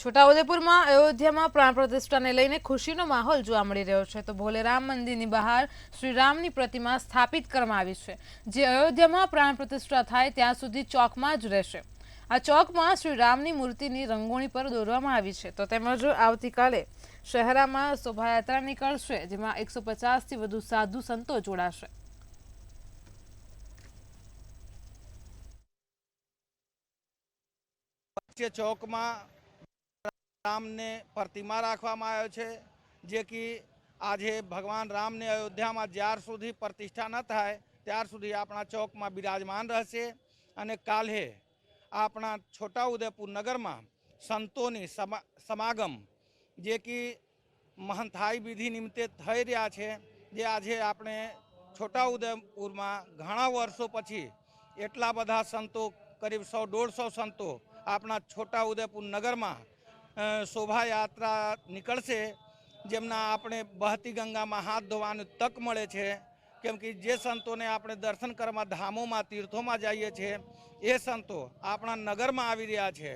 છોટાઉદેપુરમાં અયોધ્યામાં પ્રાણ પ્રતિષ્ઠાને લઈને ખુશીનો માહોલ જોવા મળી રહ્યો છે તો ભોલે રામ મંદિરની બહાર શ્રીરામની પ્રતિમા સ્થાપિત કરવામાં આવી છે જે અયોધ્યામાં પ્રાણ પ્રતિષ્ઠા થાય ત્યાં સુધી ચોકમાં જ રહેશે। આ ચોકમાં શ્રીરામની મૂર્તિની રંગોળી પર દોરવામાં આવી છે તો તેમજ આવતીકાલે શહેરામાં શોભાયાત્રા નીકળશે જેમાં 150થી વધુ સાધુ સંતો જોડાશે। चौक में राम ने प्रतिमा राखवामां आव्यो छे जे कि आजे भगवान राम ने अयोध्या में ज्यार सुधी प्रतिष्ठा न थाय त्यार सुधी अपना चौक में विराजमान रहेशे अने काले अपना छोटाउदेपुर नगर में संतोनी समागम जे कि महंताई विधि निमित्ते थई रह्या छे जे आजे आपणे छोटाउदेपुर में घणा वर्षों पछी एटला बधा संतो करीब 100-150 संतो अपना छोटाउदेपुर नगर में शोभा यात्रा निकलशे जेमना आपणे बहती गंगा में हाथ धोवानी तक मळे छे केम कि जे संतों ने आपणे दर्शन करवा धामों में तीर्थों में जाइए छे ए संतो अपना नगर में आवी रह्या छे।